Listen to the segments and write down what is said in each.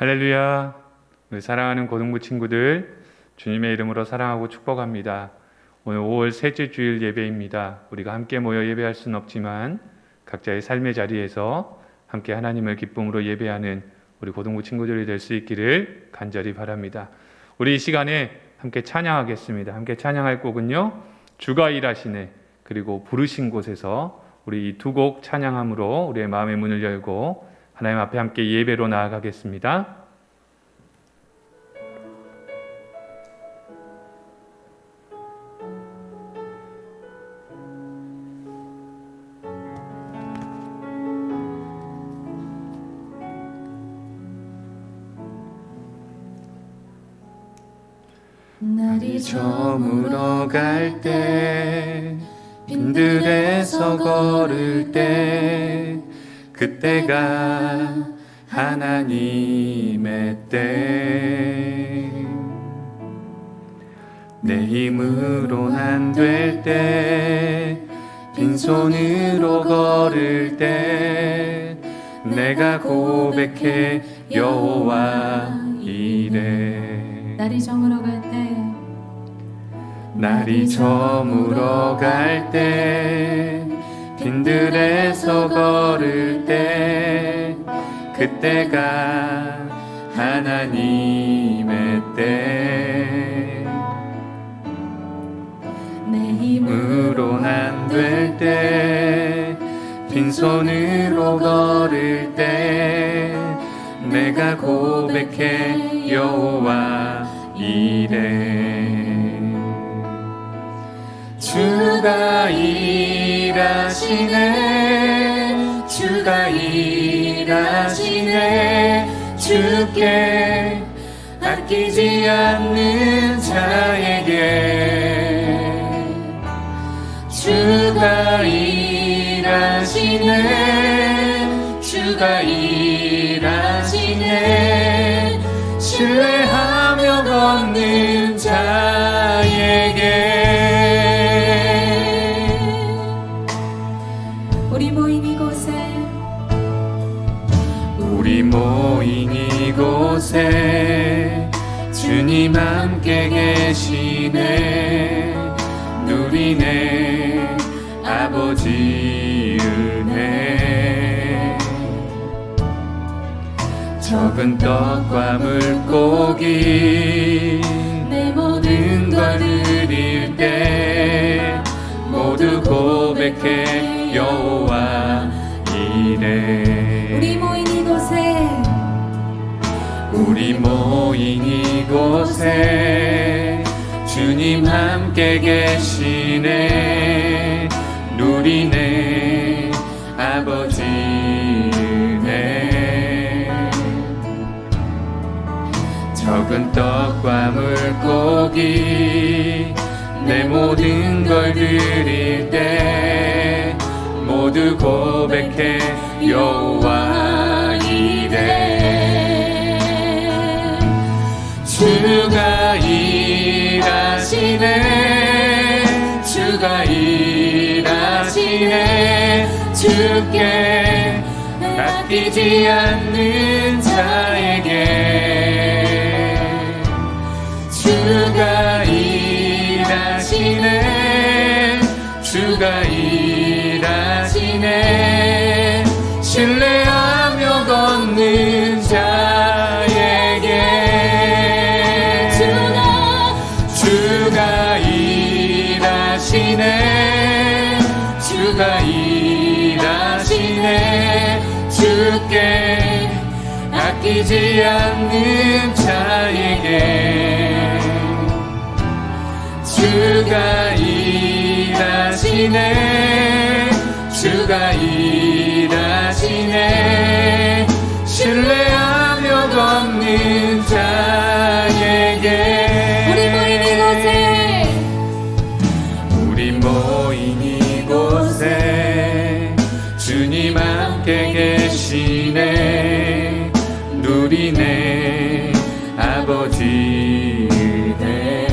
할렐루야. 우리 사랑하는 고등부 친구들, 주님의 이름으로 사랑하고 축복합니다. 오늘 5월 셋째 주일 예배입니다. 우리가 함께 모여 예배할 수는 없지만 각자의 삶의 자리에서 함께 하나님을 기쁨으로 예배하는 우리 고등부 친구들이 될 수 있기를 간절히 바랍니다. 우리 이 시간에 함께 찬양하겠습니다. 함께 찬양할 곡은요, 주가 일하시네, 그리고 부르신 곳에서, 우리 이 두 곡 찬양함으로 우리의 마음의 문을 열고 하나님 앞에 함께 예배로 나아가겠습니다. 날이 저물어 갈 때, 빈들에서 걸을 때, 그때가 하나님의 때. 내 힘으론 안 될 때, 빈손으로 걸을 때, 내가 고백해 여호와 이래. 날이 저물어 갈 때, 날이 저물어 갈 때, 빈들에서 걸을 때, 그때가 하나님의 때. 내 힘으론 안 될 때, 빈손으로 걸을 때, 내가 고백해 여호와 이래. 주가 일하시네, 주가 일하시네, 주께 아끼지 않는 자에게. 주가 일하시네, 주가 일하시네, 신뢰하며 걷는 자에게. 우리 모인 이곳에 주님 함께 계시네, 누리네 아버지 은혜. 적은 떡과 물고기 내 모든 걸 드릴 때, 모두 고백해 여호와 이래. 우리 모인 이곳에, 우리 모인 이곳에 주님 함께 계시네, 누리네 아버지 은혜. 적은 떡과 물고기 내 모든 걸 드릴 때, 모두 고백해 여호와 이래. 주가 일하시네, 주가 일하시네, 주께 아끼지 않는 자에게. 주가 일하시네, 주가 일하시네, 신뢰하며 걷는 자에게. 주가 일하시네, 주가 일하시네, 주께 아끼지 않는 자에게. 주가 일하시네, 주가 일하시네, 신뢰하며 걷는 자에게. 우리 모인 이곳에 주님 함께 계시네, 누리네 아버지 은혜.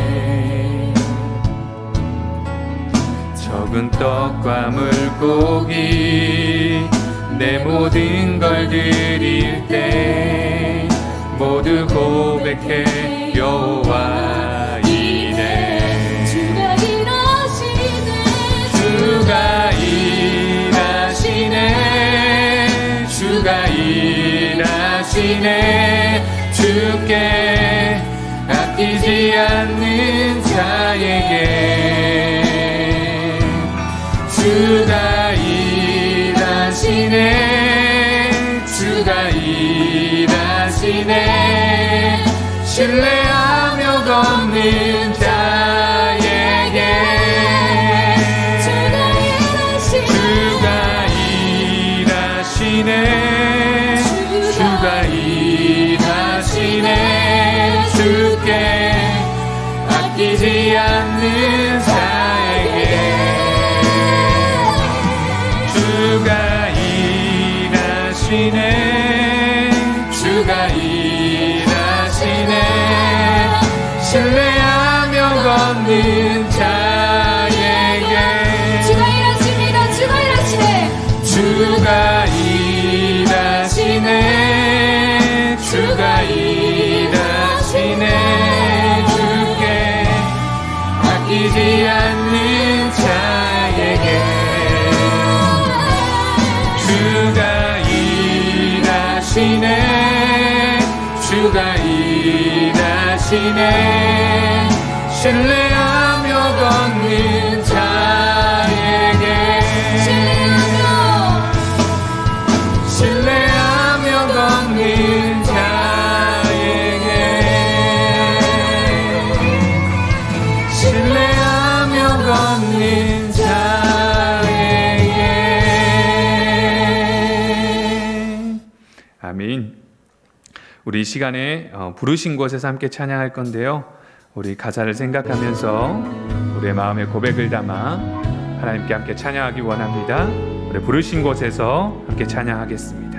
적은 떡과 물고기 내 모든 걸 드릴 때, 모두 고백해 여호와 이래 주가 일하시네 주가 일하시네 주가 일하시네 주께 아끼지 않는 자에게 주가 일하시네 주가 일하시네 신뢰하며 걷는 자에게 주가 일하시네 주가 일하시네 주께 아끼지 않는 자에게 주가 일하시네 주가 일하시네 신뢰하며 걷는 자에게 주가 일하십니다 주가 일하시네 주가 일하시네 주가 일하시네 주께 아끼지 않는 자에게 주가 일하시네 주가 일하시네 신뢰하며 걷는 자에게 신뢰하며 걷는 자에게 신뢰하며 걷는 자에게 아멘. 우리 이 시간에 부르신 곳에서 함께 찬양할 건데요. 우리 가사를 생각하면서 우리의 마음의 고백을 담아 하나님께 함께 찬양하기 원합니다. 우리 부르신 곳에서 함께 찬양하겠습니다.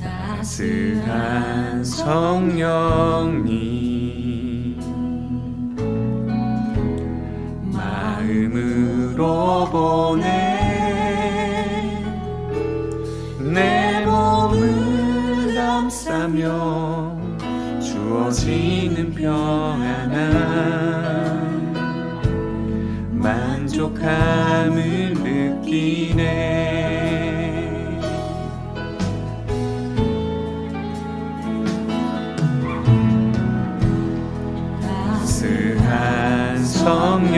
따스한 성령님 마음으로 보내 내 몸을 감싸며 주어지는 평안함 만족함을 느끼네 따스한 성령님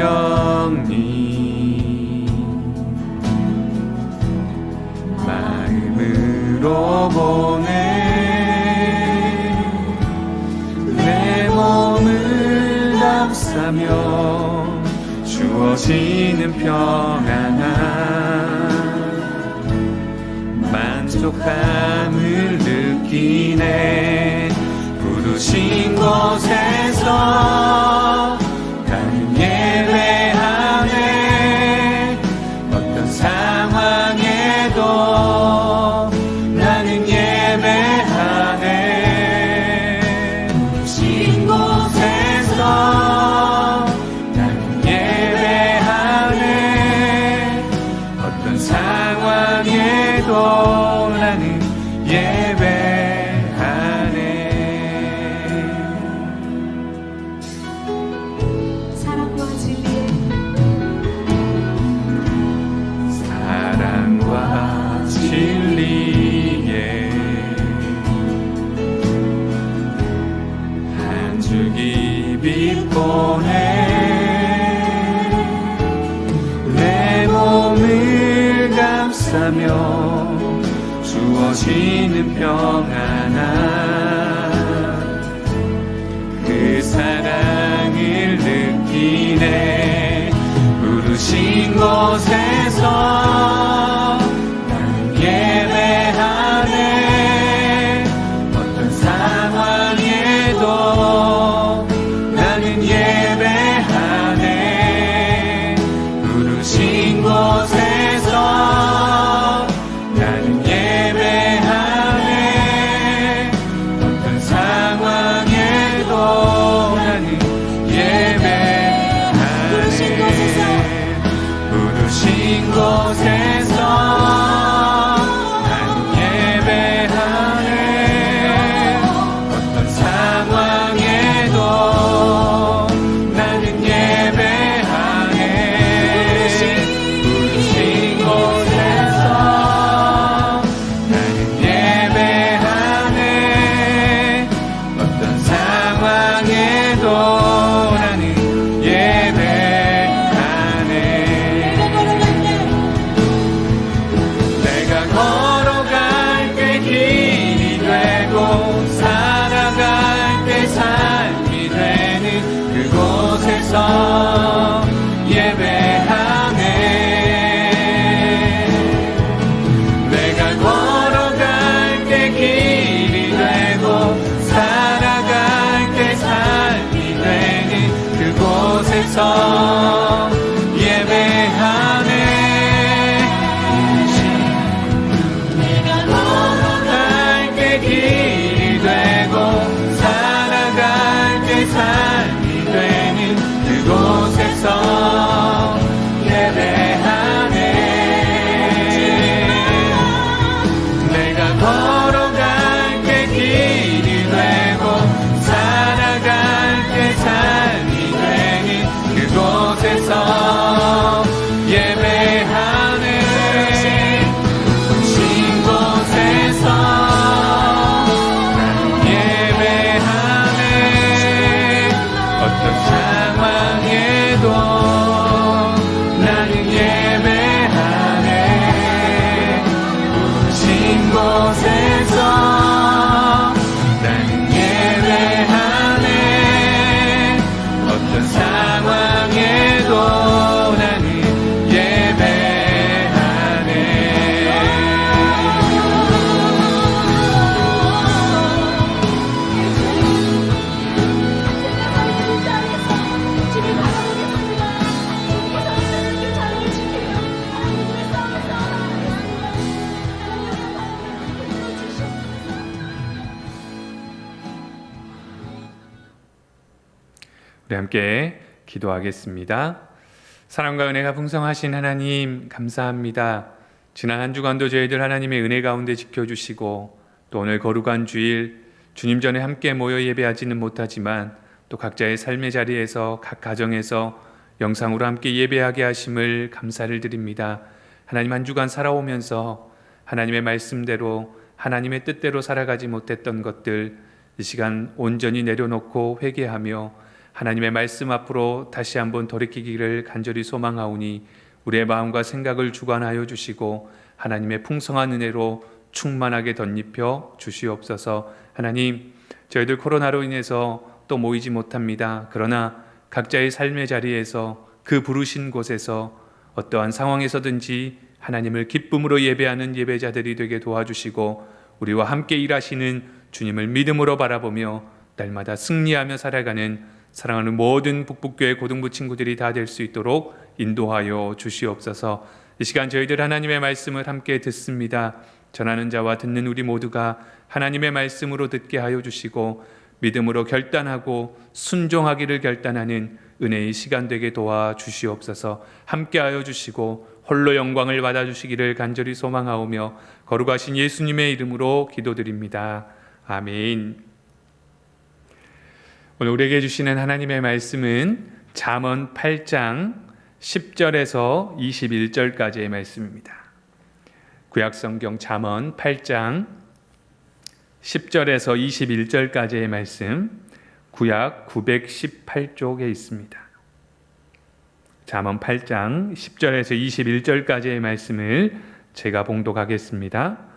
마음으로 보내 내 몸을 감싸며 주어지는 평안함 만족함을 느끼네 부르신 곳에서 나는 예배하네 어떤 상황에도 나는 예배하네 부르신 곳에서 나는 예배하네 어떤 상황에도 나는 예배하네 사랑과 진리에 사랑과 진리에 한 줄기 빛 보내 내 몸을 감싸며 주어지는 평안함 그 사랑을 느끼네 부르신 곳에서 나는 예배하네 어떤 상황에도 나는 예배하네 부르신 곳에서 나는 예배하네 예배하네. 내가 걸어갈 때 길이 되고 살아갈 때 삶이 되는 그곳에서 예배하네. 내가 걸어갈 때 길이 되고 살아갈 때 삶이 되는 그곳에서 예배하네. 신 곳에서 예배하네. 어떤 상황에도 나는 예배하네. 신 곳에서 나는 예배하네. 어떤 상황에도 나는 예배하네. 주님 바라보겠습니다. 주님께서 하나님께 자녀를 지키며 하나님의 싸움을 싸워나가겠습니다. 하나님의 주시옵소서. 우리 함께 기도하겠습니다. 사랑과 은혜가 풍성하신 하나님 감사합니다. 지난 한 주간도 저희들 하나님의 은혜 가운데 지켜주시고 또 오늘 거룩한 주일 주님 전에 함께 모여 예배하지는 못하지만 또 각자의 삶의 자리에서 각 가정에서 영상으로 함께 예배하게 하심을 감사를 드립니다. 하나님 한 주간 살아오면서 하나님의 말씀대로 하나님의 뜻대로 살아가지 못했던 것들 이 시간 온전히 내려놓고 회개하며 하나님의 말씀 앞으로 다시 한번 돌이키기를 간절히 소망하오니 우리의 마음과 생각을 주관하여 주시고 하나님의 풍성한 은혜로 충만하게 덧입혀 주시옵소서. 하나님, 저희들 코로나로 인해서 또 모이지 못합니다. 그러나 각자의 삶의 자리에서 그 부르신 곳에서 어떠한 상황에서든지 하나님을 기쁨으로 예배하는 예배자들이 되게 도와주시고 우리와 함께 일하시는 주님을 믿음으로 바라보며 날마다 승리하며 살아가는 사랑하는 모든 북북교회 고등부 친구들이 다 될 수 있도록 인도하여 주시옵소서. 이 시간 저희들 하나님의 말씀을 함께 듣습니다. 전하는 자와 듣는 우리 모두가 하나님의 말씀으로 듣게 하여 주시고 믿음으로 결단하고 순종하기를 결단하는 은혜의 시간 되게 도와 주시옵소서. 함께 하여 주시고 홀로 영광을 받아 주시기를 간절히 소망하오며 거룩하신 예수님의 이름으로 기도드립니다. 아멘. 오늘 우리에게 주시는 하나님의 말씀은 잠언 8장 10절에서 21절까지의 말씀입니다. 구약성경 잠언 8장 10절에서 21절까지의 말씀, 구약 918쪽에 있습니다. 잠언 8장 10절에서 21절까지의 말씀을 제가 봉독하겠습니다.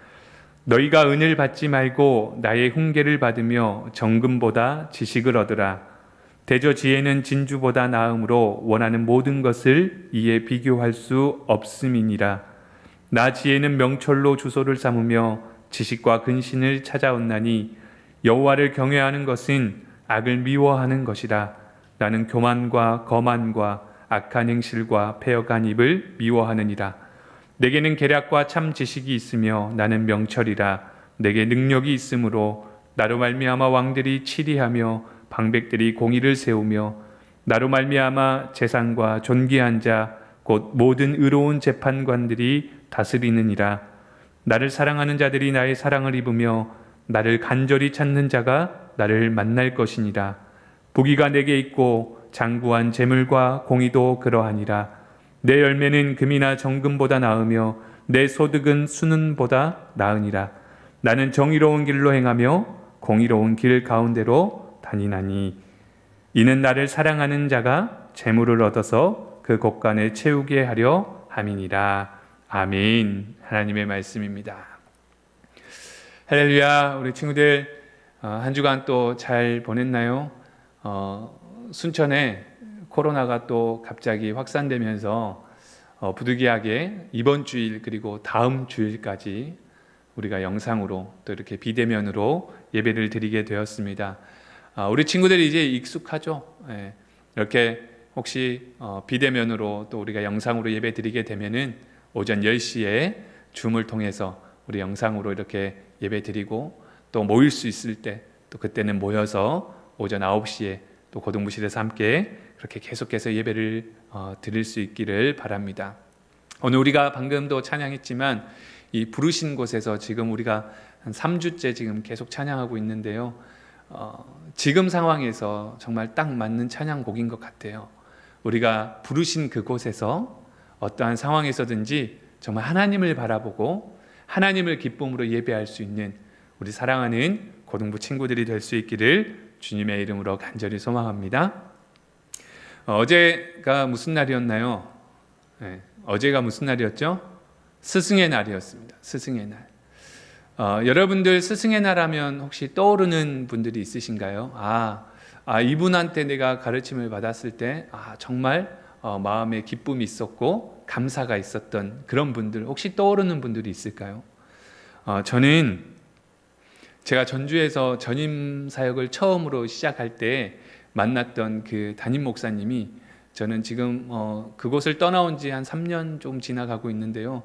너희가 은을 받지 말고 나의 훈계를 받으며 정금보다 지식을 얻으라. 대저 지혜는 진주보다 나음으로 원하는 모든 것을 이에 비교할 수 없음이니라. 나 지혜는 명철로 주소를 삼으며 지식과 근신을 찾아온나니 여호와를 경외하는 것은 악을 미워하는 것이라. 나는 교만과 거만과 악한 행실과 패역한 입을 미워하느니라. 내게는 계략과 참 지식이 있으며 나는 명철이라. 내게 능력이 있으므로 나로 말미암아 왕들이 치리하며 방백들이 공의를 세우며 나로 말미암아 재상과 존귀한 자 곧 모든 의로운 재판관들이 다스리느니라. 나를 사랑하는 자들이 나의 사랑을 입으며 나를 간절히 찾는 자가 나를 만날 것이니라. 부귀가 내게 있고 장구한 재물과 공의도 그러하니라. 내 열매는 금이나 정금보다 나으며 내 소득은 수는보다 나으니라. 나는 정의로운 길로 행하며 공의로운 길 가운데로 다니나니 이는 나를 사랑하는 자가 재물을 얻어서 그 곳간에 채우게 하려 함이니라. 아멘. 하나님의 말씀입니다. 할렐루야. 우리 친구들 한 주간 또 잘 보냈나요? 순천에 코로나가 또 갑자기 확산되면서 부득이하게 이번 주일 그리고 다음 주일까지 우리가 영상으로 또 이렇게 비대면으로 예배를 드리게 되었습니다. 우리 친구들이 이제 익숙하죠. 이렇게 혹시 비대면으로 또 우리가 영상으로 예배 드리게 되면은 오전 10시에 줌을 통해서 우리 영상으로 이렇게 예배 드리고 또 모일 수 있을 때 또 그때는 모여서 오전 9시에 또 고등부실에서 함께 그렇게 계속해서 예배를 드릴 수 있기를 바랍니다. 오늘 우리가 방금도 찬양했지만 이 부르신 곳에서 지금 우리가 한 3주째 지금 계속 찬양하고 있는데요. 지금 상황에서 정말 딱 맞는 찬양곡인 것 같아요. 우리가 부르신 그곳에서 어떠한 상황에서든지 정말 하나님을 바라보고 하나님을 기쁨으로 예배할 수 있는 우리 사랑하는 고등부 친구들이 될 수 있기를 주님의 이름으로 간절히 소망합니다. 어제가 무슨 날이었나요? 네, 어제가 무슨 날이었죠? 스승의 날이었습니다. 스승의 날. 여러분들 스승의 날 하면 혹시 떠오르는 분들이 있으신가요? 이분한테 내가 가르침을 받았을 때 정말 마음에 기쁨이 있었고 감사가 있었던 그런 분들 혹시 떠오르는 분들이 있을까요? 저는 제가 전주에서 전임 사역을 처음으로 시작할 때 만났던 그 담임 목사님이 저는 지금 그곳을 떠나온 지 한 3년 좀 지나가고 있는데요.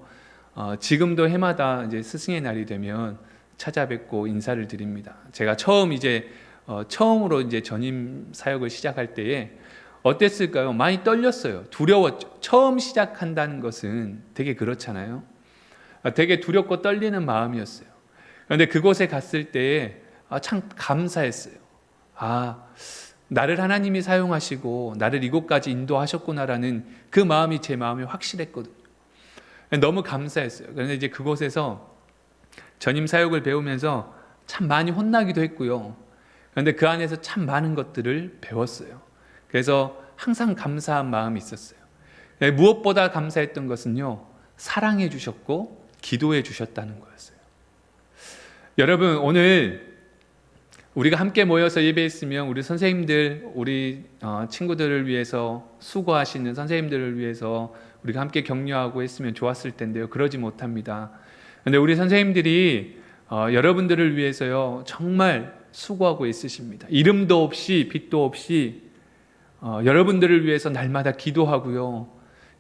지금도 해마다 이제 스승의 날이 되면 찾아뵙고 인사를 드립니다. 제가 처음으로 이제 전임 사역을 시작할 때에 어땠을까요? 많이 떨렸어요. 두려웠죠. 처음 시작한다는 것은 되게 그렇잖아요. 되게 두렵고 떨리는 마음이었어요. 그런데 그곳에 갔을 때에 참 감사했어요. 나를 하나님이 사용하시고 나를 이곳까지 인도하셨구나라는 그 마음이 제 마음에 확실했거든요. 너무 감사했어요. 그런데 이제 그곳에서 전임 사역을 배우면서 참 많이 혼나기도 했고요. 그런데 그 안에서 참 많은 것들을 배웠어요. 그래서 항상 감사한 마음이 있었어요. 무엇보다 감사했던 것은요, 사랑해 주셨고 기도해 주셨다는 거였어요. 여러분, 오늘 우리가 함께 모여서 예배했으면 우리 선생님들, 우리 친구들을 위해서 수고하시는 선생님들을 위해서 우리가 함께 격려하고 했으면 좋았을 텐데요. 그러지 못합니다. 그런데 우리 선생님들이 여러분들을 위해서요, 정말 수고하고 있으십니다. 이름도 없이 빛도 없이 여러분들을 위해서 날마다 기도하고요,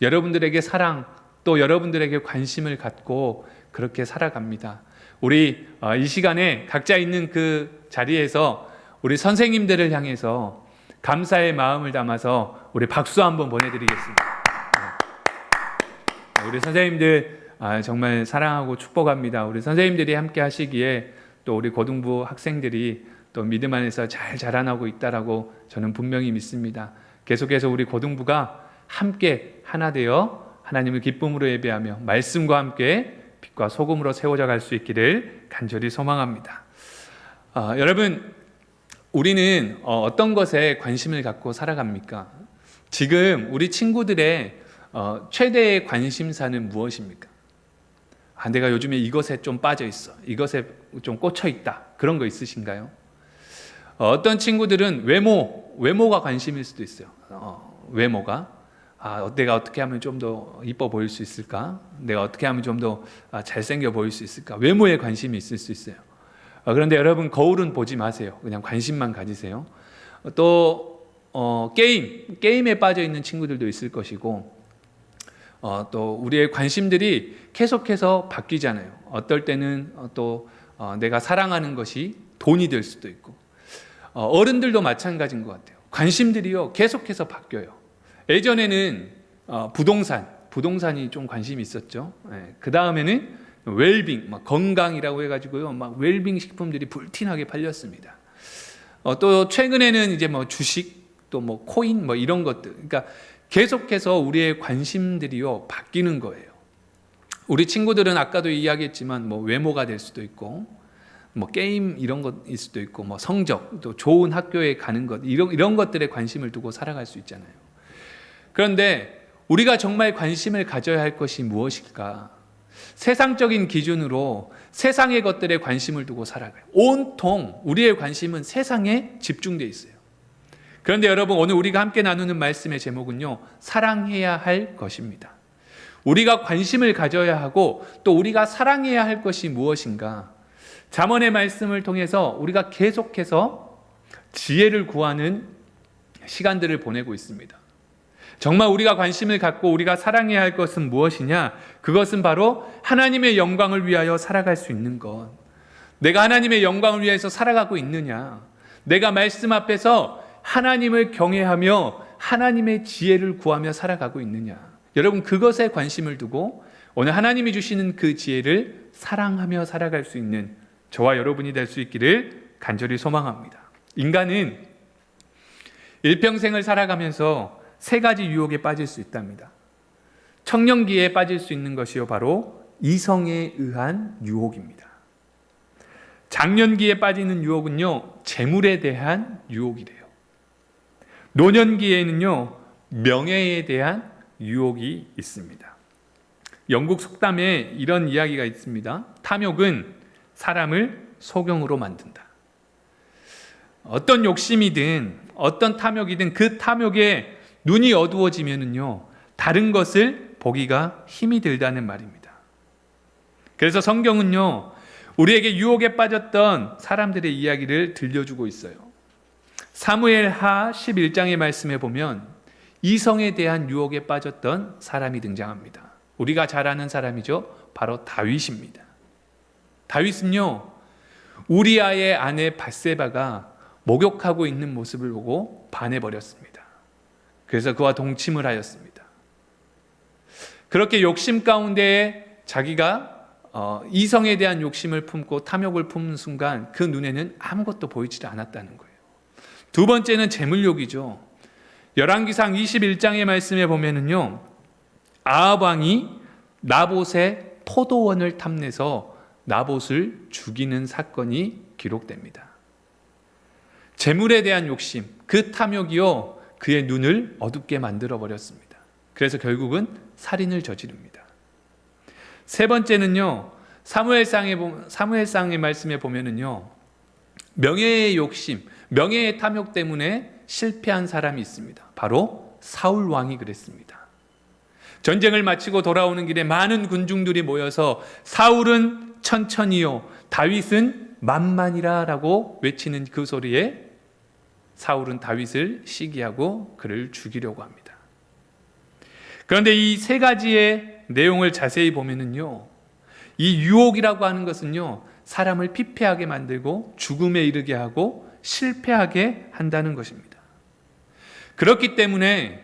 여러분들에게 사랑 또 여러분들에게 관심을 갖고 그렇게 살아갑니다. 우리 이 시간에 각자 있는 그 자리에서 우리 선생님들을 향해서 감사의 마음을 담아서 우리 박수 한번 보내드리겠습니다. 우리 선생님들 정말 사랑하고 축복합니다. 우리 선생님들이 함께 하시기에 또 우리 고등부 학생들이 또 믿음 안에서 잘 자라나고 있다라고 저는 분명히 믿습니다. 계속해서 우리 고등부가 함께 하나 되어 하나님을 기쁨으로 예배하며 말씀과 함께 빛과 소금으로 세워져 갈 수 있기를 간절히 소망합니다. 여러분, 우리는 어떤 것에 관심을 갖고 살아갑니까? 지금 우리 친구들의 최대의 관심사는 무엇입니까? 내가 요즘에 이것에 좀 빠져 있어, 이것에 좀 꽂혀 있다, 그런 거 있으신가요? 어떤 친구들은 외모가 관심일 수도 있어요. 외모가 내가 어떻게 하면 좀 더 이뻐 보일 수 있을까? 내가 어떻게 하면 좀 더 잘생겨 보일 수 있을까? 외모에 관심이 있을 수 있어요. 그런데 여러분, 거울은 보지 마세요. 그냥 관심만 가지세요. 또 게임에 빠져 있는 친구들도 있을 것이고, 또 우리의 관심들이 계속해서 바뀌잖아요. 어떨 때는 또 내가 사랑하는 것이 돈이 될 수도 있고, 어른들도 마찬가지인 것 같아요. 관심들이요, 계속해서 바뀌어요. 예전에는 부동산이 좀 관심이 있었죠. 그 다음에는 웰빙, 건강이라고 해가지고요, 웰빙 식품들이 불티나게 팔렸습니다. 또 최근에는 이제 주식, 또 코인, 이런 것들. 그러니까 계속해서 우리의 관심들이요, 바뀌는 거예요. 우리 친구들은 아까도 이야기했지만 외모가 될 수도 있고, 게임 이런 것일 수도 있고, 성적, 또 좋은 학교에 가는 것, 이런 것들에 관심을 두고 살아갈 수 있잖아요. 그런데 우리가 정말 관심을 가져야 할 것이 무엇일까? 세상적인 기준으로 세상의 것들에 관심을 두고 살아가요. 온통 우리의 관심은 세상에 집중되어 있어요. 그런데 여러분, 오늘 우리가 함께 나누는 말씀의 제목은요, 사랑해야 할 것입니다. 우리가 관심을 가져야 하고 또 우리가 사랑해야 할 것이 무엇인가? 잠언의 말씀을 통해서 우리가 계속해서 지혜를 구하는 시간들을 보내고 있습니다. 정말 우리가 관심을 갖고 우리가 사랑해야 할 것은 무엇이냐? 그것은 바로 하나님의 영광을 위하여 살아갈 수 있는 것. 내가 하나님의 영광을 위해서 살아가고 있느냐? 내가 말씀 앞에서 하나님을 경외하며 하나님의 지혜를 구하며 살아가고 있느냐? 여러분, 그것에 관심을 두고 오늘 하나님이 주시는 그 지혜를 사랑하며 살아갈 수 있는 저와 여러분이 될 수 있기를 간절히 소망합니다. 인간은 일평생을 살아가면서 세 가지 유혹에 빠질 수 있답니다. 청년기에 빠질 수 있는 것이요, 바로 이성에 의한 유혹입니다. 장년기에 빠지는 유혹은요, 재물에 대한 유혹이래요. 노년기에는요, 명예에 대한 유혹이 있습니다. 영국 속담에 이런 이야기가 있습니다. 탐욕은 사람을 소경으로 만든다. 어떤 욕심이든 어떤 탐욕이든 그 탐욕에 눈이 어두워지면은요, 다른 것을 보기가 힘이 들다는 말입니다. 그래서 성경은요, 우리에게 유혹에 빠졌던 사람들의 이야기를 들려주고 있어요. 사무엘하 11장의 말씀에 보면 이성에 대한 유혹에 빠졌던 사람이 등장합니다. 우리가 잘 아는 사람이죠. 바로 다윗입니다. 다윗은요, 우리아의 아내 밧세바가 목욕하고 있는 모습을 보고 반해버렸습니다. 그래서 그와 동침을 하였습니다. 그렇게 욕심 가운데 자기가 이성에 대한 욕심을 품고 탐욕을 품는 순간 그 눈에는 아무것도 보이지 않았다는 거예요. 두 번째는 재물욕이죠. 열왕기상 21장의 말씀에 보면은요, 아합 왕이 나봇의 포도원을 탐내서 나봇을 죽이는 사건이 기록됩니다. 재물에 대한 욕심, 그 탐욕이요, 그의 눈을 어둡게 만들어 버렸습니다. 그래서 결국은 살인을 저지릅니다. 세 번째는요, 사무엘상의 말씀에 보면은요, 명예의 욕심, 명예의 탐욕 때문에 실패한 사람이 있습니다. 바로 사울 왕이 그랬습니다. 전쟁을 마치고 돌아오는 길에 많은 군중들이 모여서 사울은 천천히요, 다윗은 만만이라라고 외치는 그 소리에 사울은 다윗을 시기하고 그를 죽이려고 합니다. 그런데 이 세 가지의 내용을 자세히 보면은요, 이 유혹이라고 하는 것은요, 사람을 피폐하게 만들고 죽음에 이르게 하고 실패하게 한다는 것입니다. 그렇기 때문에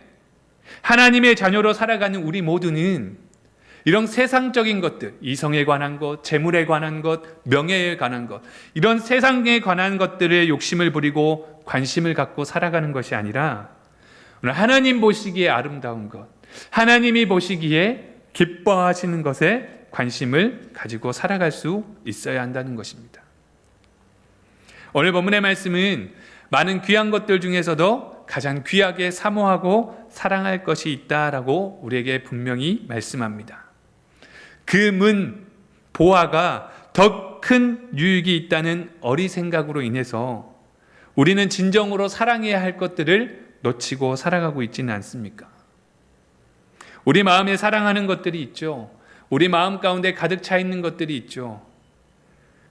하나님의 자녀로 살아가는 우리 모두는 이런 세상적인 것들, 이성에 관한 것, 재물에 관한 것, 명예에 관한 것, 이런 세상에 관한 것들에 욕심을 부리고 관심을 갖고 살아가는 것이 아니라 오늘 하나님 보시기에 아름다운 것, 하나님이 보시기에 기뻐하시는 것에 관심을 가지고 살아갈 수 있어야 한다는 것입니다. 오늘 본문의 말씀은 많은 귀한 것들 중에서도 가장 귀하게 사모하고 사랑할 것이 있다라고 우리에게 분명히 말씀합니다. 금은 보화가 더 큰 유익이 있다는 어리생각으로 인해서 우리는 진정으로 사랑해야 할 것들을 놓치고 살아가고 있지는 않습니까? 우리 마음에 사랑하는 것들이 있죠. 우리 마음 가운데 가득 차 있는 것들이 있죠.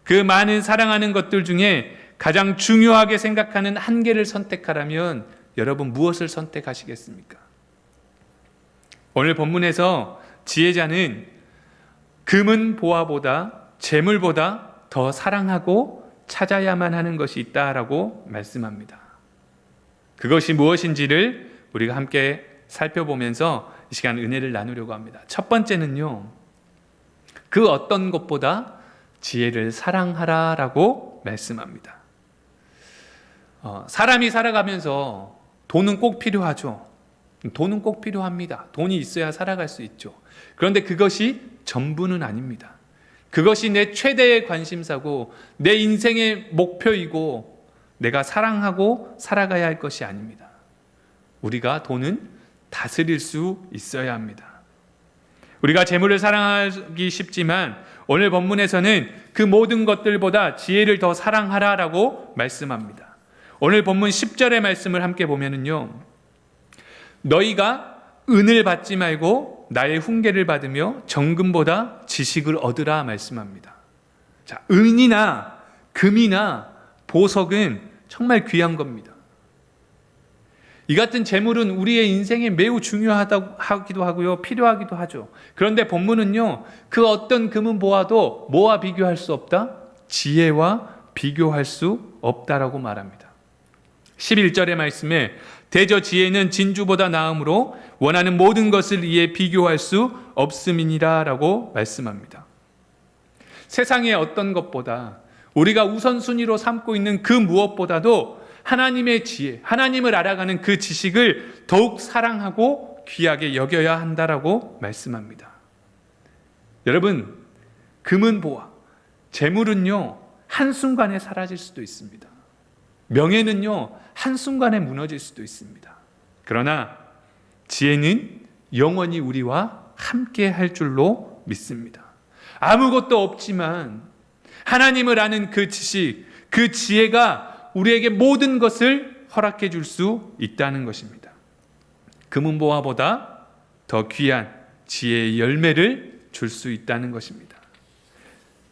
그 많은 사랑하는 것들 중에 가장 중요하게 생각하는 한 개를 선택하라면 여러분 무엇을 선택하시겠습니까? 오늘 본문에서 지혜자는 금은 보화보다 재물보다 더 사랑하고 찾아야만 하는 것이 있다라고 말씀합니다. 그것이 무엇인지를 우리가 함께 살펴보면서 이 시간 은혜를 나누려고 합니다. 첫 번째는요, 그 어떤 것보다 지혜를 사랑하라라고 말씀합니다. 사람이 살아가면서 돈은 꼭 필요하죠. 돈은 꼭 필요합니다. 돈이 있어야 살아갈 수 있죠. 그런데 그것이 전부는 아닙니다. 그것이 내 최대의 관심사고 내 인생의 목표이고 내가 사랑하고 살아가야 할 것이 아닙니다. 우리가 돈은 다스릴 수 있어야 합니다. 우리가 재물을 사랑하기 쉽지만 오늘 본문에서는 그 모든 것들보다 지혜를 더 사랑하라라고 말씀합니다. 오늘 본문 10절의 말씀을 함께 보면은요, 너희가 은을 받지 말고 나의 훈계를 받으며 정금보다 지식을 얻으라 말씀합니다. 자, 은이나 금이나 보석은 정말 귀한 겁니다. 이 같은 재물은 우리의 인생에 매우 중요하기도 하고요, 필요하기도 하죠. 그런데 본문은요, 그 어떤 금은 보아도 뭐와 비교할 수 없다? 지혜와 비교할 수 없다라고 말합니다. 11절의 말씀에 대저 지혜는 진주보다 나음으로 원하는 모든 것을 이에 비교할 수 없음이니라 라고 말씀합니다. 세상의 어떤 것보다 우리가 우선순위로 삼고 있는 그 무엇보다도 하나님의 지혜, 하나님을 알아가는 그 지식을 더욱 사랑하고 귀하게 여겨야 한다라고 말씀합니다. 여러분, 금은 보아, 재물은요, 한순간에 사라질 수도 있습니다. 명예는요, 한순간에 무너질 수도 있습니다. 그러나 지혜는 영원히 우리와 함께 할 줄로 믿습니다. 아무것도 없지만 하나님을 아는 그 지식, 그 지혜가 우리에게 모든 것을 허락해 줄 수 있다는 것입니다. 금은 보화보다 더 귀한 지혜의 열매를 줄 수 있다는 것입니다.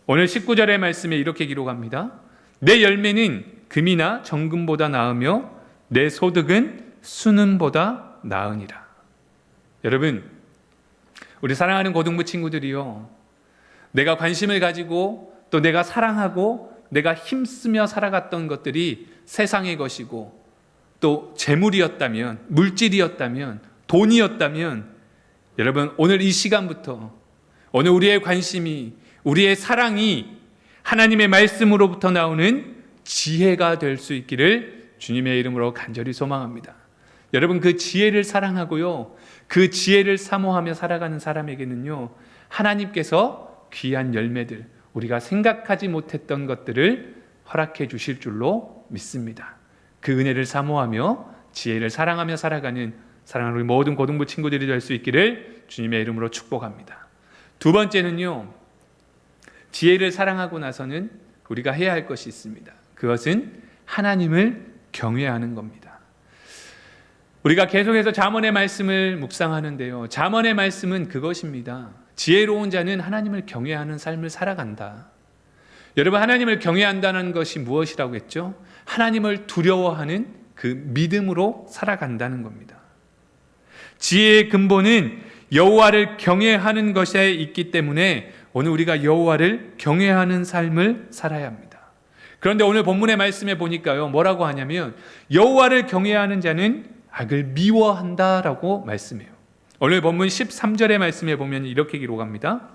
오늘 19절의 말씀에 이렇게 기록합니다. 내 열매는 금이나 정금보다 나으며 내 소득은 순금보다 나으니라. 여러분, 우리 사랑하는 고등부 친구들이요, 내가 관심을 가지고 또 내가 사랑하고 내가 힘쓰며 살아갔던 것들이 세상의 것이고 또 재물이었다면, 물질이었다면, 돈이었다면, 여러분, 오늘 이 시간부터 오늘 우리의 관심이, 우리의 사랑이 하나님의 말씀으로부터 나오는 지혜가 될 수 있기를 주님의 이름으로 간절히 소망합니다. 여러분, 그 지혜를 사랑하고요, 그 지혜를 사모하며 살아가는 사람에게는요, 하나님께서 귀한 열매들, 우리가 생각하지 못했던 것들을 허락해 주실 줄로 믿습니다. 그 은혜를 사모하며 지혜를 사랑하며 살아가는 사랑하는 우리 모든 고등부 친구들이 될 수 있기를 주님의 이름으로 축복합니다. 두 번째는요, 지혜를 사랑하고 나서는 우리가 해야 할 것이 있습니다. 그것은 하나님을 경외하는 겁니다. 우리가 계속해서 잠언의 말씀을 묵상하는데요, 잠언의 말씀은 그것입니다. 지혜로운 자는 하나님을 경외하는 삶을 살아간다. 여러분, 하나님을 경외한다는 것이 무엇이라고 했죠? 하나님을 두려워하는 그 믿음으로 살아간다는 겁니다. 지혜의 근본은 여호와를 경외하는 것에 있기 때문에 오늘 우리가 여호와를 경외하는 삶을 살아야 합니다. 그런데 오늘 본문의 말씀에 보니까요, 뭐라고 하냐면 여호와를 경외하는 자는 악을 미워한다라고 말씀해요. 오늘 본문 13절의 말씀에 보면 이렇게 기록합니다.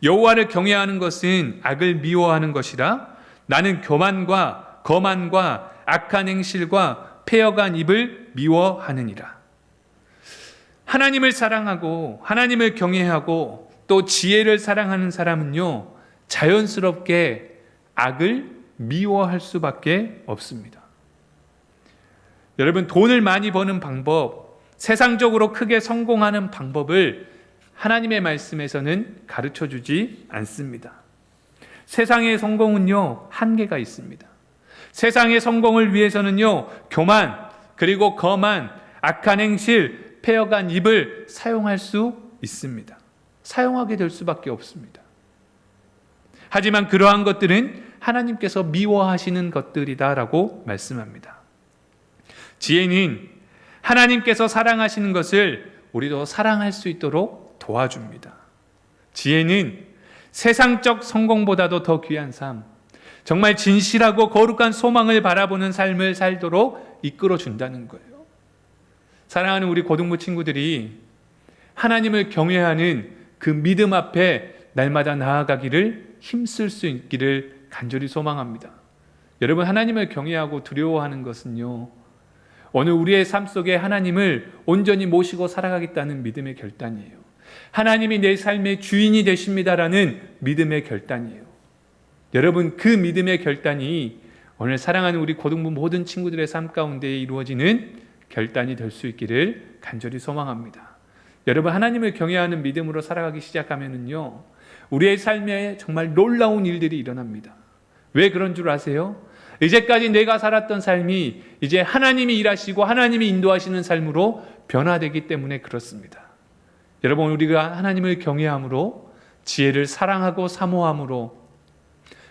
여호와를 경외하는 것은 악을 미워하는 것이라. 나는 교만과 거만과 악한 행실과 패역한 입을 미워하느니라. 하나님을 사랑하고 하나님을 경외하고 또 지혜를 사랑하는 사람은요, 자연스럽게 악을 미워할 수밖에 없습니다. 여러분, 돈을 많이 버는 방법, 세상적으로 크게 성공하는 방법을 하나님의 말씀에서는 가르쳐 주지 않습니다. 세상의 성공은요, 한계가 있습니다. 세상의 성공을 위해서는요, 교만, 그리고 거만, 악한 행실, 패역한 입을 사용할 수 있습니다. 사용하게 될 수밖에 없습니다. 하지만 그러한 것들은 하나님께서 미워하시는 것들이다라고 말씀합니다. 지혜는 하나님께서 사랑하시는 것을 우리도 사랑할 수 있도록 도와줍니다. 지혜는 세상적 성공보다도 더 귀한 삶, 정말 진실하고 거룩한 소망을 바라보는 삶을 살도록 이끌어준다는 거예요. 사랑하는 우리 고등부 친구들이 하나님을 경외하는 그 믿음 앞에 날마다 나아가기를 힘쓸 수 있기를 간절히 소망합니다. 여러분, 하나님을 경외하고 두려워하는 것은요, 오늘 우리의 삶 속에 하나님을 온전히 모시고 살아가겠다는 믿음의 결단이에요. 하나님이 내 삶의 주인이 되십니다라는 믿음의 결단이에요. 여러분, 그 믿음의 결단이 오늘 사랑하는 우리 고등부 모든 친구들의 삶 가운데 이루어지는 결단이 될 수 있기를 간절히 소망합니다. 여러분, 하나님을 경외하는 믿음으로 살아가기 시작하면은요, 우리의 삶에 정말 놀라운 일들이 일어납니다. 왜 그런 줄 아세요? 이제까지 내가 살았던 삶이 이제 하나님이 일하시고 하나님이 인도하시는 삶으로 변화되기 때문에 그렇습니다. 여러분, 우리가 하나님을 경외함으로, 지혜를 사랑하고 사모함으로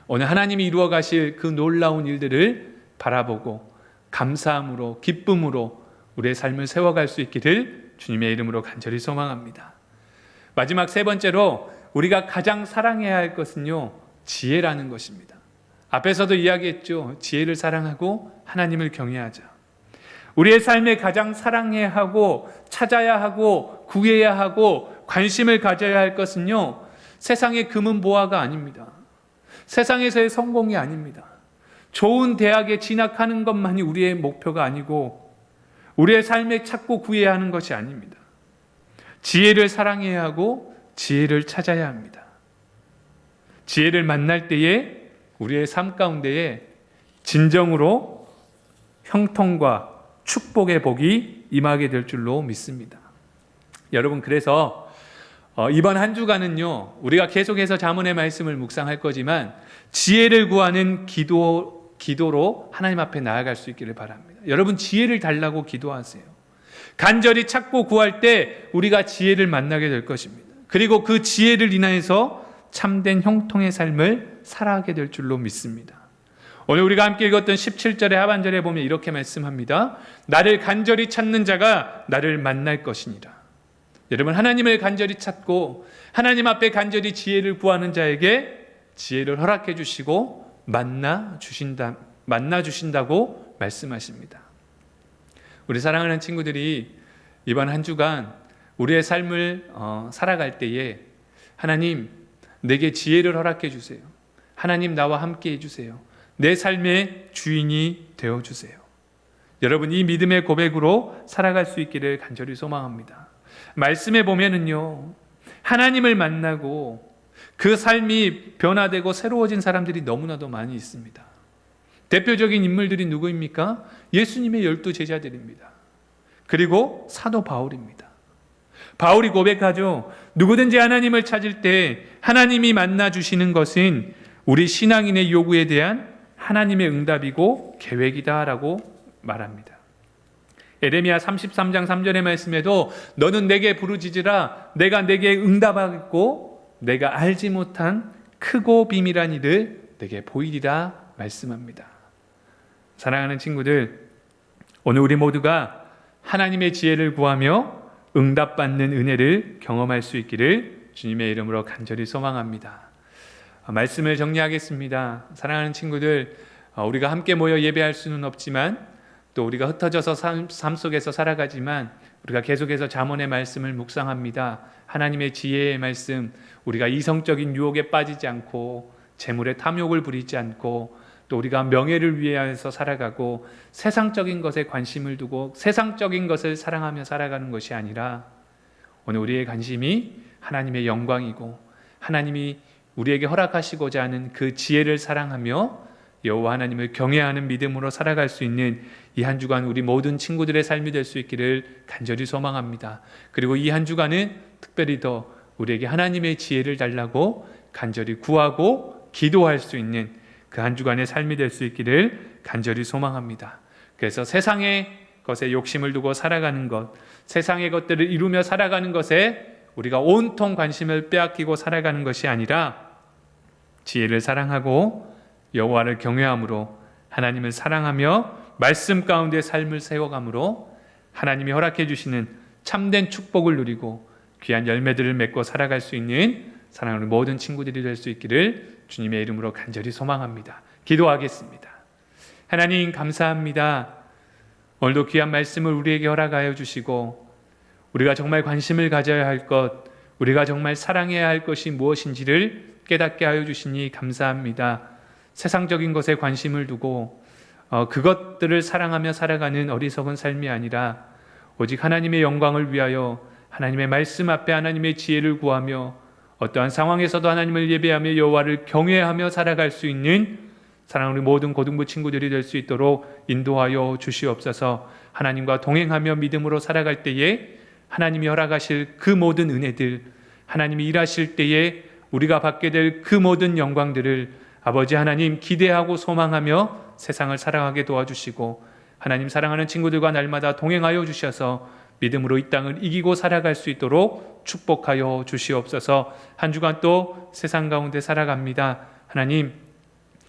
오늘 하나님이 이루어 가실 그 놀라운 일들을 바라보고 감사함으로, 기쁨으로 우리의 삶을 세워갈 수 있기를 주님의 이름으로 간절히 소망합니다. 마지막 세 번째로 우리가 가장 사랑해야 할 것은요, 지혜라는 것입니다. 앞에서도 이야기했죠. 지혜를 사랑하고 하나님을 경외하자. 우리의 삶에 가장 사랑해야 하고 찾아야 하고 구해야 하고 관심을 가져야 할 것은요, 세상의 금은 보화가 아닙니다. 세상에서의 성공이 아닙니다. 좋은 대학에 진학하는 것만이 우리의 목표가 아니고 우리의 삶에 찾고 구해야 하는 것이 아닙니다. 지혜를 사랑해야 하고 지혜를 찾아야 합니다. 지혜를 만날 때에 우리의 삶 가운데에 진정으로 형통과 축복의 복이 임하게 될 줄로 믿습니다. 여러분, 그래서 이번 한 주간은요, 우리가 계속해서 잠언의 말씀을 묵상할 거지만 지혜를 구하는 기도로 하나님 앞에 나아갈 수 있기를 바랍니다. 여러분, 지혜를 달라고 기도하세요. 간절히 찾고 구할 때 우리가 지혜를 만나게 될 것입니다. 그리고 그 지혜를 인하여서 참된 형통의 삶을 살아가게 될 줄로 믿습니다. 오늘 우리가 함께 읽었던 17절의 하반절에 보면 이렇게 말씀합니다. 나를 간절히 찾는 자가 나를 만날 것이니라. 여러분, 하나님을 간절히 찾고 하나님 앞에 간절히 지혜를 구하는 자에게 지혜를 허락해 주시고 만나 주신다고 말씀하십니다. 우리 사랑하는 친구들이 이번 한 주간 우리의 삶을 살아갈 때에 하나님, 내게 지혜를 허락해 주세요. 하나님, 나와 함께 해주세요. 내 삶의 주인이 되어주세요. 여러분, 이 믿음의 고백으로 살아갈 수 있기를 간절히 소망합니다. 말씀에 보면은요, 하나님을 만나고 그 삶이 변화되고 새로워진 사람들이 너무나도 많이 있습니다. 대표적인 인물들이 누구입니까? 예수님의 12 제자들입니다. 그리고 사도 바울입니다. 바울이 고백하죠. 누구든지 하나님을 찾을 때 하나님이 만나 주시는 것은 우리 신앙인의 요구에 대한 하나님의 응답이고 계획이다라고 말합니다. 에레미야 33장 3절의 말씀에도 너는 내게 부르짖으라 내가 내게 응답하겠고 내가 알지 못한 크고 비밀한 일을 내게 보이리라 말씀합니다. 사랑하는 친구들, 오늘 우리 모두가 하나님의 지혜를 구하며 응답받는 은혜를 경험할 수 있기를 주님의 이름으로 간절히 소망합니다. 말씀을 정리하겠습니다. 사랑하는 친구들, 우리가 함께 모여 예배할 수는 없지만 또 우리가 흩어져서 삶 속에서 살아가지만 우리가 계속해서 잠언의 말씀을 묵상합니다. 하나님의 지혜의 말씀, 우리가 이성적인 유혹에 빠지지 않고 재물의 탐욕을 부리지 않고 또 우리가 명예를 위해서 살아가고 세상적인 것에 관심을 두고 세상적인 것을 사랑하며 살아가는 것이 아니라 오늘 우리의 관심이 하나님의 영광이고 하나님이 우리에게 허락하시고자 하는 그 지혜를 사랑하며 여호와 하나님을 경외하는 믿음으로 살아갈 수 있는 이 한 주간 우리 모든 친구들의 삶이 될 수 있기를 간절히 소망합니다. 그리고 이 한 주간은 특별히 더 우리에게 하나님의 지혜를 달라고 간절히 구하고 기도할 수 있는 그 한 주간의 삶이 될 수 있기를 간절히 소망합니다. 그래서 세상의 것에 욕심을 두고 살아가는 것, 세상의 것들을 이루며 살아가는 것에 우리가 온통 관심을 빼앗기고 살아가는 것이 아니라 지혜를 사랑하고 여호와를 경외함으로 하나님을 사랑하며 말씀 가운데 삶을 세워감으로 하나님이 허락해 주시는 참된 축복을 누리고 귀한 열매들을 맺고 살아갈 수 있는 사랑하는 모든 친구들이 될 수 있기를 주님의 이름으로 간절히 소망합니다. 기도하겠습니다. 하나님, 감사합니다. 오늘도 귀한 말씀을 우리에게 허락하여 주시고 우리가 정말 관심을 가져야 할 것, 우리가 정말 사랑해야 할 것이 무엇인지를 깨닫게 하여 주시니 감사합니다. 세상적인 것에 관심을 두고 그것들을 사랑하며 살아가는 어리석은 삶이 아니라 오직 하나님의 영광을 위하여 하나님의 말씀 앞에 하나님의 지혜를 구하며 어떠한 상황에서도 하나님을 예배하며 여호와를 경외하며 살아갈 수 있는 사랑하는 우리 모든 고등부 친구들이 될 수 있도록 인도하여 주시옵소서. 하나님과 동행하며 믿음으로 살아갈 때에 하나님이 허락하실 그 모든 은혜들, 하나님이 일하실 때에 우리가 받게 될 그 모든 영광들을 아버지 하나님 기대하고 소망하며 세상을 살아가게 도와주시고 하나님 사랑하는 친구들과 날마다 동행하여 주셔서 믿음으로 이 땅을 이기고 살아갈 수 있도록 축복하여 주시옵소서. 한 주간 또 세상 가운데 살아갑니다. 하나님,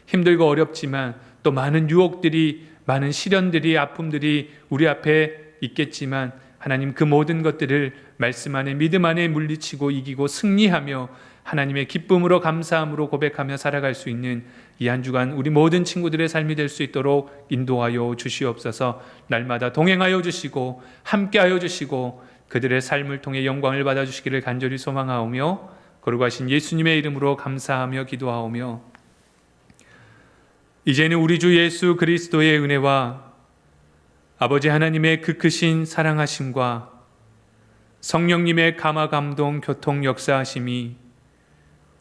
힘들고 어렵지만 또 많은 유혹들이, 많은 시련들이, 아픔들이 우리 앞에 있겠지만 하나님 그 모든 것들을 말씀 안에 믿음 안에 물리치고 이기고 승리하며 하나님의 기쁨으로 감사함으로 고백하며 살아갈 수 있는 이 한 주간 우리 모든 친구들의 삶이 될 수 있도록 인도하여 주시옵소서. 날마다 동행하여 주시고 함께하여 주시고 그들의 삶을 통해 영광을 받아주시기를 간절히 소망하오며 거룩하신 예수님의 이름으로 감사하며 기도하오며 이제는 우리 주 예수 그리스도의 은혜와 아버지 하나님의 그 크신 사랑하심과 성령님의 감화 감동 교통 역사하심이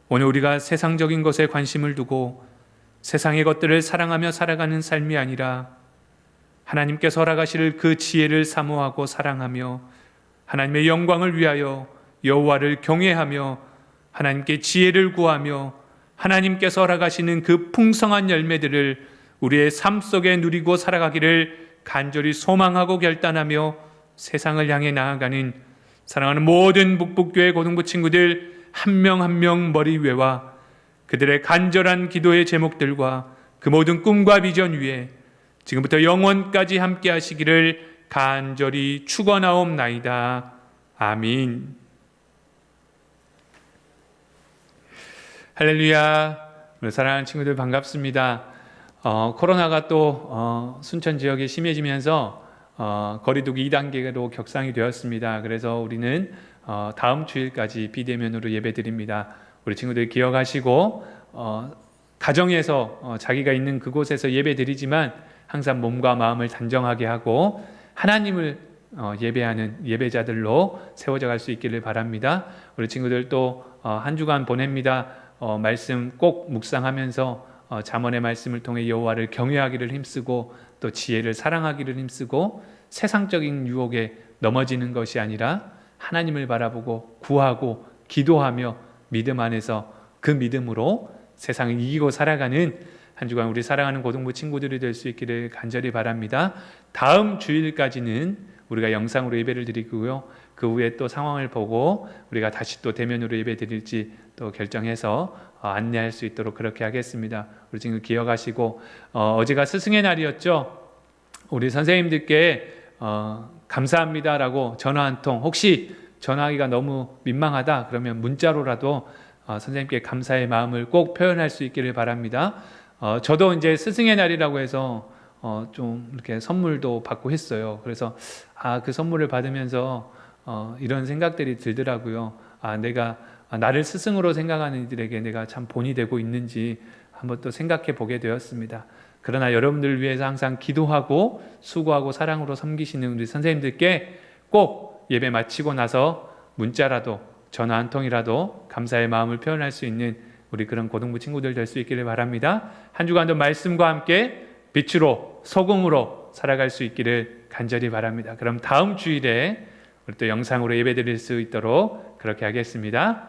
오늘 우리가 세상적인 것에 관심을 두고 세상의 것들을 사랑하며 살아가는 삶이 아니라 하나님께서 허락하실 그 지혜를 사모하고 사랑하며 하나님의 영광을 위하여 여호와를 경외하며 하나님께 지혜를 구하며 하나님께서 허락하시는 그 풍성한 열매들을 우리의 삶 속에 누리고 살아가기를 간절히 소망하고 결단하며 세상을 향해 나아가는 사랑하는 모든 북북교회 고등부 친구들 한 명 한 명 머리 위와 그들의 간절한 기도의 제목들과 그 모든 꿈과 비전 위에 지금부터 영원까지 함께 하시기를 간절히 축원하옵나이다. 아멘. 할렐루야. 사랑하는 친구들 반갑습니다. 코로나가 또 순천 지역에 심해지면서 거리두기 2단계로 격상이 되었습니다. 그래서 우리는 다음 주일까지 비대면으로 예배드립니다. 우리 친구들 기억하시고 가정에서 자기가 있는 그곳에서 예배드리지만 항상 몸과 마음을 단정하게 하고 하나님을 예배하는 예배자들로 세워져 갈 수 있기를 바랍니다. 우리 친구들 또 한 주간 보냅니다. 말씀 꼭 묵상하면서 잠언의 말씀을 통해 여호와를 경외하기를 힘쓰고 또 지혜를 사랑하기를 힘쓰고 세상적인 유혹에 넘어지는 것이 아니라 하나님을 바라보고 구하고 기도하며 믿음 안에서 그 믿음으로 세상을 이기고 살아가는 한 주간 우리 사랑하는 고등부 친구들이 될 수 있기를 간절히 바랍니다. 다음 주일까지는 우리가 영상으로 예배를 드리고요. 그 후에 또 상황을 보고 우리가 다시 또 대면으로 예배 드릴지 또 결정해서 안내할 수 있도록 그렇게 하겠습니다. 우리 지금 기억하시고 어제가 스승의 날이었죠. 우리 선생님들께 감사합니다라고 전화 한 통, 혹시 전화하기가 너무 민망하다 그러면 문자로라도 선생님께 감사의 마음을 꼭 표현할 수 있기를 바랍니다. 저도 이제 스승의 날이라고 해서 좀 이렇게 선물도 받고 했어요. 그래서 그 선물을 받으면서 이런 생각들이 들더라고요. 내가 나를 스승으로 생각하는 이들에게 내가 참 본이 되고 있는지 한번 또 생각해 보게 되었습니다. 그러나 여러분들을 위해서 항상 기도하고 수고하고 사랑으로 섬기시는 우리 선생님들께 꼭 예배 마치고 나서 문자라도 전화 한 통이라도 감사의 마음을 표현할 수 있는 우리 그런 고등부 친구들 될 수 있기를 바랍니다. 한 주간도 말씀과 함께 빛으로 소금으로 살아갈 수 있기를 간절히 바랍니다. 그럼 다음 주일에 우리 또 영상으로 예배 드릴 수 있도록 그렇게 하겠습니다.